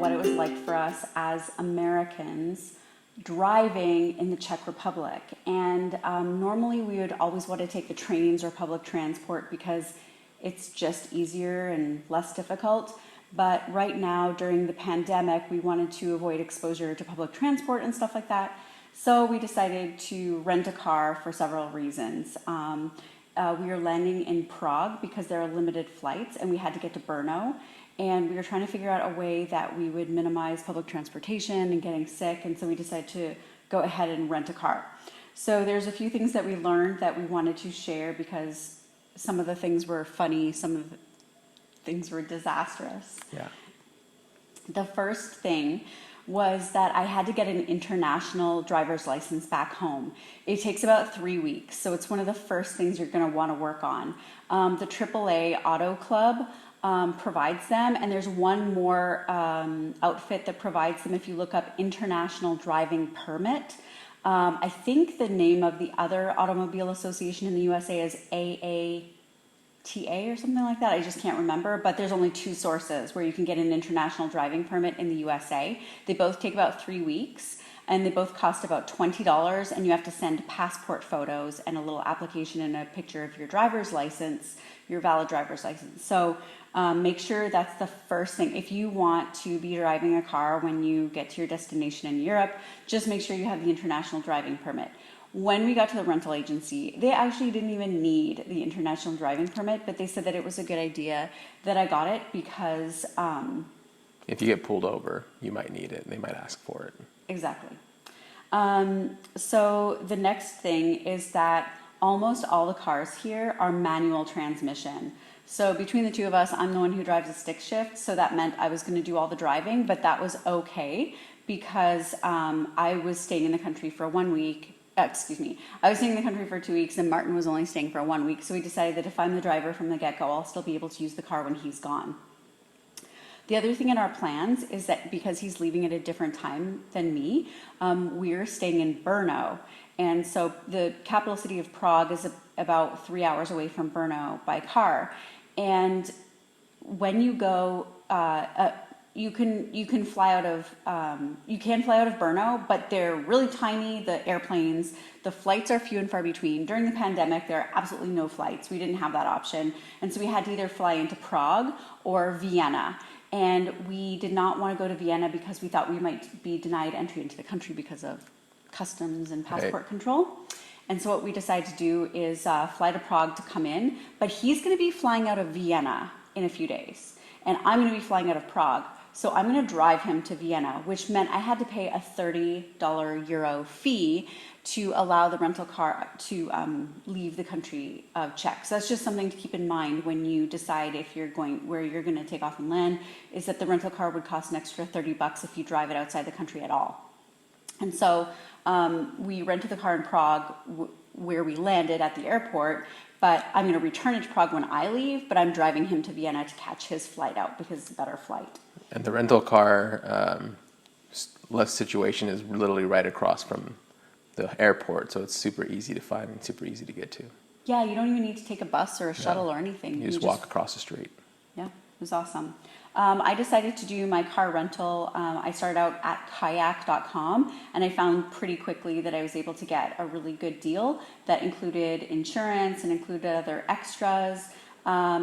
what it was like for us as Americans driving in the Czech Republic. And normally we would always want to take the trains or public transport because it's just easier and less difficult. But right now, during the pandemic, we wanted to avoid exposure to public transport and stuff like that. So we decided to rent a car for several reasons. We were landing in Prague because there are limited flights, and we had to get to Brno. And we were trying to figure out a way that we would minimize public transportation and getting sick. And so we decided to go ahead and rent a car. So there's a few things that we learned that we wanted to share because some of the things were funny, some of the things were disastrous. Yeah. The first thing was that I had to get an international driver's license back home. It takes about 3 weeks, so it's one of the first things you're going to want to work on. The AAA Auto Club provides them, and there's one more outfit that provides them if you look up International Driving Permit. I think the name of the other automobile association in the USA is AATA or something like that. I just can't remember, but there's only 2 sources where you can get an international driving permit in the USA. They both take about 3 weeks, and they both cost about $20, and you have to send passport photos and a little application and a picture of your driver's license, your valid driver's license. So make sure that's the first thing. If you want to be driving a car when you get to your destination in Europe, just make sure you have the international driving permit. When we got to the rental agency, they actually didn't even need the international driving permit, but they said that it was a good idea that I got it because... if you get pulled over, you might need it. They might ask for it. Exactly. So the next thing is that almost all the cars here are manual transmission. So between the two of us, I'm the one who drives a stick shift, so that meant I was going to do all the driving, but that was okay because I was staying in the country for 1 week. I was staying in the country for 2 weeks, and Martin was only staying for 1 week, so we decided that if I'm the driver from the get-go, I'll still be able to use the car when he's gone. The other thing in our plans is that because he's leaving at a different time than me, we're staying in Brno. And so the capital city of Prague is about 3 hours away from Brno by car. And when you go, you can fly out of Brno, but they're really tiny, the airplanes. The flights are few and far between. During the pandemic, there are absolutely no flights. We didn't have that option. And so we had to either fly into Prague or Vienna. And we did not want to go to Vienna because we thought we might be denied entry into the country because of customs and passport control. And so what we decided to do is fly to Prague to come in. But he's going to be flying out of Vienna in a few days. And I'm going to be flying out of Prague. So I'm going to drive him to Vienna, which meant I had to pay a €30 fee to allow the rental car to leave the country of Czech. So that's just something to keep in mind when you decide if you're going where you're going to take off and land, is that the rental car would cost an extra $30 if you drive it outside the country at all. And so we rented the car in Prague where we landed at the airport, but I'm going to return it to Prague when I leave, but I'm driving him to Vienna to catch his flight out because it's a better flight. And the rental car situation is literally right across from the airport, so it's super easy to find and super easy to get to. Yeah, you don't even need to take a bus or a shuttle or anything. You just walk across the street. Yeah, it was awesome. I decided to do my car rental. I started out at kayak.com, and I found pretty quickly that I was able to get a really good deal that included insurance and included other extras.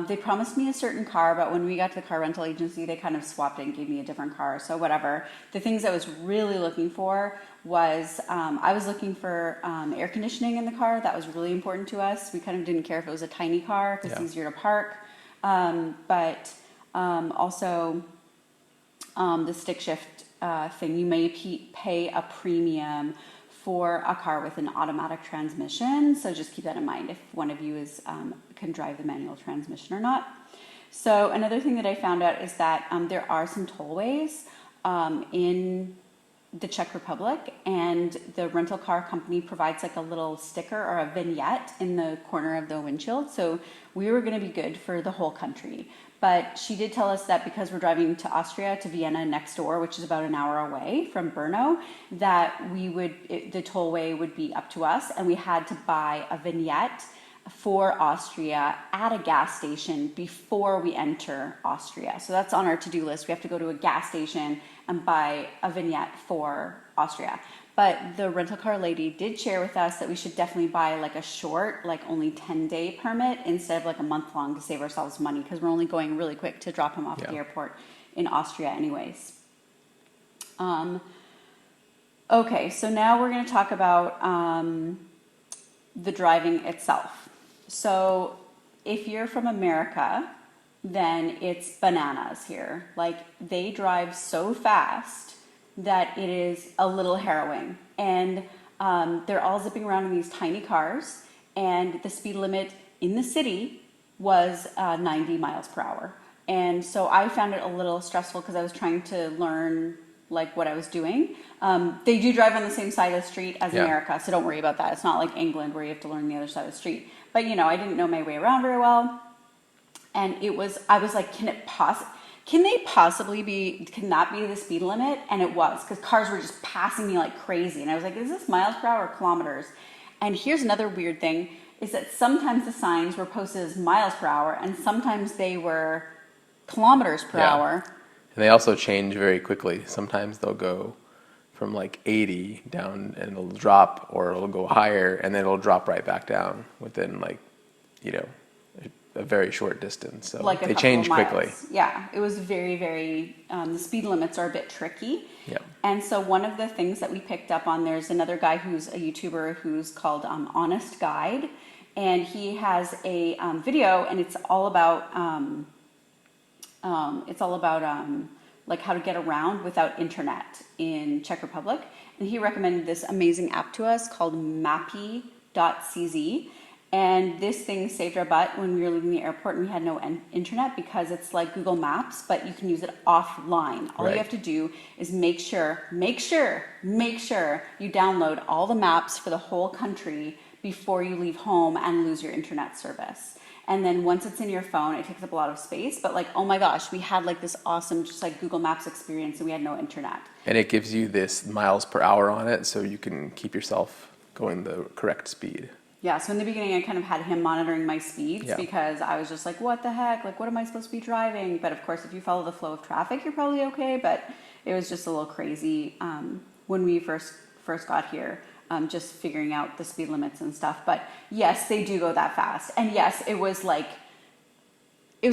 They promised me a certain car, but when we got to the car rental agency, they kind of swapped it and gave me a different car. So whatever. The things I was really looking for was I was looking for air conditioning in the car. That was really important to us. We kind of didn't care if it was a tiny car because it's easier to park. But also the stick shift thing, you may pay a premium for a car with an automatic transmission. So just keep that in mind if one of you can drive the manual transmission or not. So another thing that I found out is that there are some tollways in the Czech Republic, and the rental car company provides like a little sticker or a vignette in the corner of the windshield. So we were going to be good for the whole country. But she did tell us that because we're driving to Austria, to Vienna next door, which is about an hour away from Brno, that the tollway would be up to us, and we had to buy a vignette for Austria at a gas station before we enter Austria. So that's on our to-do list. We have to go to a gas station and buy a vignette for Austria. But the rental car lady did share with us that we should definitely buy like a short, like only 10-day permit instead of like a month long to save ourselves money, because we're only going really quick to drop him off at the airport in Austria anyways. Okay, so now we're going to talk about the driving itself. So if you're from America, then it's bananas here. Like, they drive so fast that it is a little harrowing. And they're all zipping around in these tiny cars, and the speed limit in the city was 90 miles per hour. And so I found it a little stressful because I was trying to learn like what I was doing. They do drive on the same side of the street as America, so don't worry about that. It's not like England where you have to learn the other side of the street. But you know, I didn't know my way around very well. And I was like, can that be the speed limit? And it was, because cars were just passing me like crazy. And I was like, is this miles per hour or kilometers? And here's another weird thing, is that sometimes the signs were posted as miles per hour, and sometimes they were kilometers per hour. And they also change very quickly. Sometimes they'll go from like 80 down and it'll drop, or it'll go higher and then it'll drop right back down within like, you know, a very short distance. So like they change quickly. Yeah, it was very, very, the speed limits are a bit tricky. Yeah. And so one of the things that we picked up on, there's another guy who's a YouTuber who's called Honest Guide. And he has a video, and it's all about like how to get around without internet in Czech Republic. And he recommended this amazing app to us called Mapy.cz. And this thing saved our butt when we were leaving the airport and we had no internet, because it's like Google Maps, but you can use it offline. All you have to do is make sure you download all the maps for the whole country before you leave home and lose your internet service. And then once it's in your phone, it takes up a lot of space. But like, oh my gosh, we had like this awesome, just like Google Maps experience, and we had no internet. And it gives you this miles per hour on it, so you can keep yourself going the correct speed. Yeah, so in the beginning, I kind of had him monitoring my speeds because I was just like, what the heck? Like, what am I supposed to be driving? But of course, if you follow the flow of traffic, you're probably okay. But it was just a little crazy when we first got here. Just figuring out the speed limits and stuff. But yes, they do go that fast. And yes, it was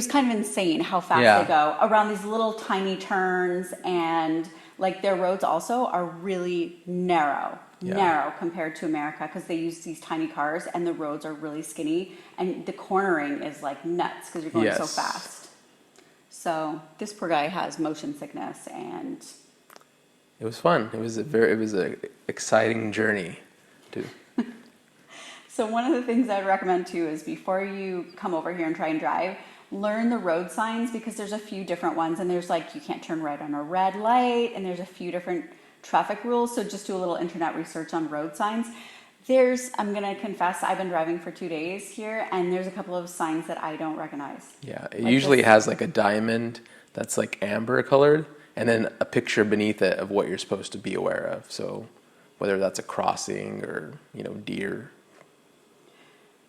kind of insane how fast they go around these little tiny turns. And like, their roads also are really narrow compared to America, because they use these tiny cars and the roads are really skinny. And the cornering is like nuts because you're going so fast. So this poor guy has motion sickness, and it was fun. It was a exciting journey too. So one of the things I'd recommend too is, before you come over here and try and drive, learn the road signs, because there's a few different ones, and there's like, you can't turn right on a red light, and there's a few different traffic rules. So just do a little internet research on road signs. I'm going to confess, I've been driving for 2 days here, and there's a couple of signs that I don't recognize. Yeah, it usually has like a diamond that's like amber colored, and then a picture beneath it of what you're supposed to be aware of. So whether that's a crossing or, you know, deer.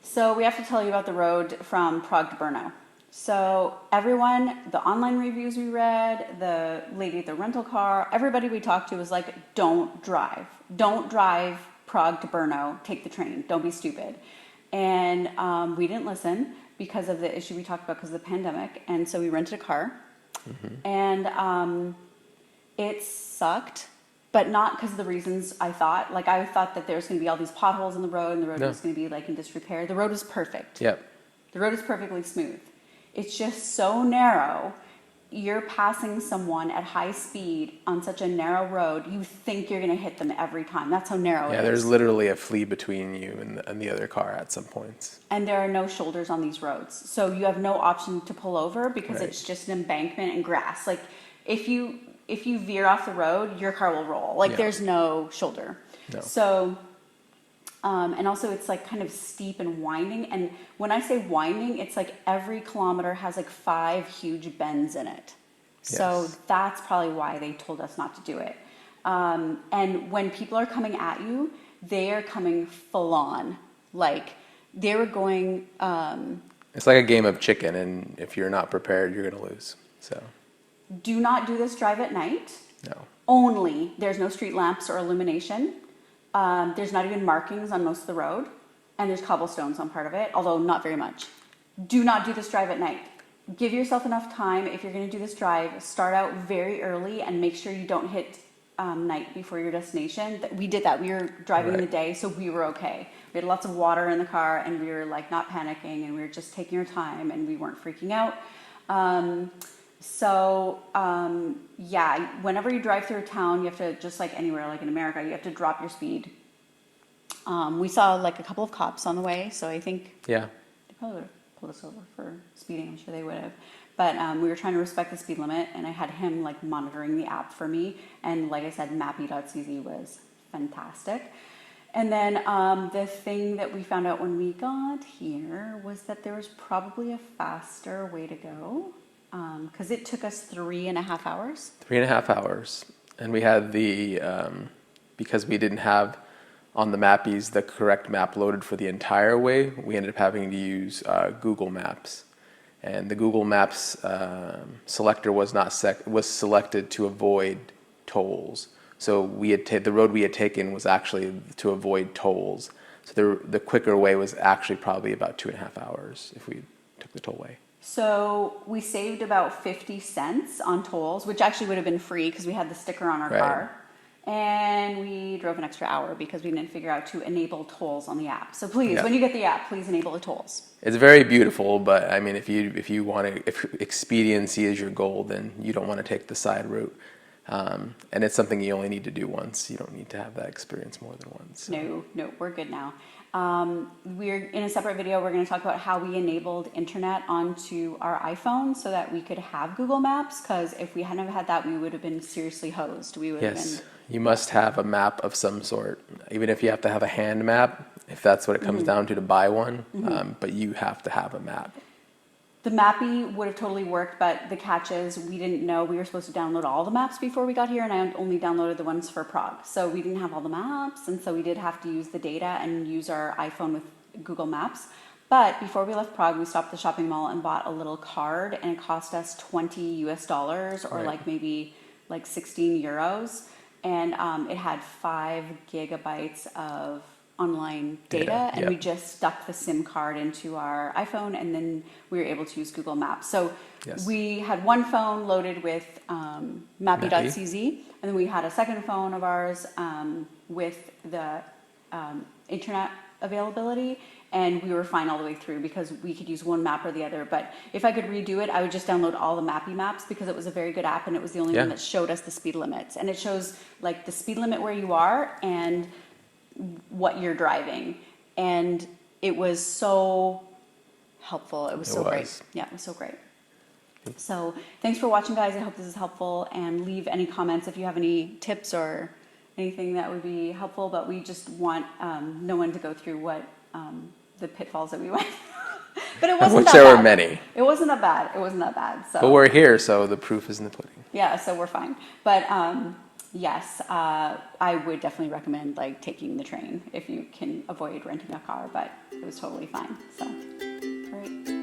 So we have to tell you about the road from Prague to Brno. So everyone, the online reviews we read, the lady at the rental car, everybody we talked to was like, don't drive. Don't drive Prague to Brno. Take the train. Don't be stupid. And we didn't listen because of the issue we talked about, because of the pandemic. And so we rented a car. Mm-hmm. And it sucked, but not because of the reasons I thought. Like, I thought that there's going to be all these potholes in the road, and the road was going to be like in disrepair. The road was perfect. Yep. The road is perfectly smooth. It's just so narrow. You're passing someone at high speed on such a narrow road, you think you're going to hit them every time. That's how narrow it is. Yeah, there's literally a flea between you and the other car at some points. And there are no shoulders on these roads. So you have no option to pull over, because it's just an embankment and grass. Like, if you veer off the road, your car will roll. Like, there's no shoulder. No. So, and also it's like kind of steep and winding. And when I say winding, it's like every kilometer has like 5 huge bends in it. So that's probably why they told us not to do it. And when people are coming at you, they are coming full on. Like, They were going, It's like a game of chicken, and if you're not prepared, you're going to lose. So, do not do this drive at night. no. Only, there's no street lamps or illumination. There's not even markings on most of the road. And there's cobblestones on part of it, although not very much. Do not do this drive at night. Give yourself enough time. If you're going to do this drive, start out very early and make sure you don't hit night before your destination. We did that. We were driving in the day, so we were okay. We had lots of water in the car, and we were like not panicking, and we were just taking our time, and we weren't freaking out. Yeah, whenever you drive through a town, you have to, just like anywhere, like in America, you have to drop your speed. We saw like a couple of cops on the way, so I think Yeah. they probably would have pulled us over for speeding. I'm sure they would have. But we were trying to respect the speed limit, and I had him like monitoring the app for me. And like I said, Mapy.cz was fantastic. And then the thing that we found out when we got here was that there was probably a faster way to go, because it took us 3.5 hours. 3.5 hours. And we had because we didn't have on the Mappies the correct map loaded for the entire way, we ended up having to use Google Maps. And the Google Maps selector was selected to avoid tolls. So the road we had taken was actually to avoid tolls. So the quicker way was actually probably about 2.5 hours if we took the tollway. So we saved about 50 cents on tolls, which actually would have been free because we had the sticker on our car. And we drove an extra hour because we didn't figure out to enable tolls on the app. So please, when you get the app, please enable the tolls. It's very beautiful, but I mean, if expediency is your goal, then you don't want to take the side route. And it's something you only need to do once. You don't need to have that experience more than once. So. No, we're good now. We're in a separate video. We're going to talk about how we enabled internet onto our iPhone so that we could have Google Maps. Because if we hadn't have had that, we would have been seriously hosed. We would have been. You must have a map of some sort, even if you have to have a hand map, if that's what it comes down to buy one. But you have to have a map. The Mapy would have totally worked, but the catch is we didn't know we were supposed to download all the maps before we got here, and I only downloaded the ones for Prague. So we didn't have all the maps, and so we did have to use the data and use our iPhone with Google Maps. But before we left Prague, we stopped at the shopping mall and bought a little card, and it cost us $20 or like maybe like 16 euros. And it had 5 gigabytes of online data, and we just stuck the SIM card into our iPhone, and then we were able to use Google Maps. So we had one phone loaded with Mapy.cz, and then we had a second phone of ours with the internet availability, and we were fine all the way through because we could use one map or the other. But if I could redo it, I would just download all the Mapy maps because it was a very good app, and it was the only one that showed us the speed limits. And it shows like the speed limit where you are and what you're driving. And it was so helpful. It was so great. Yeah, it was so great. So thanks for watching, guys. I hope this is helpful, and leave any comments if you have any tips or anything that would be helpful. But we just want no one to go through what the pitfalls that we went. But it wasn't that bad. There were many. It wasn't that bad. It wasn't that bad. So. But we're here, so the proof is in the pudding. Yeah, so we're fine. But yes, I would definitely recommend like taking the train if you can avoid renting a car. But it was totally fine. So, all right.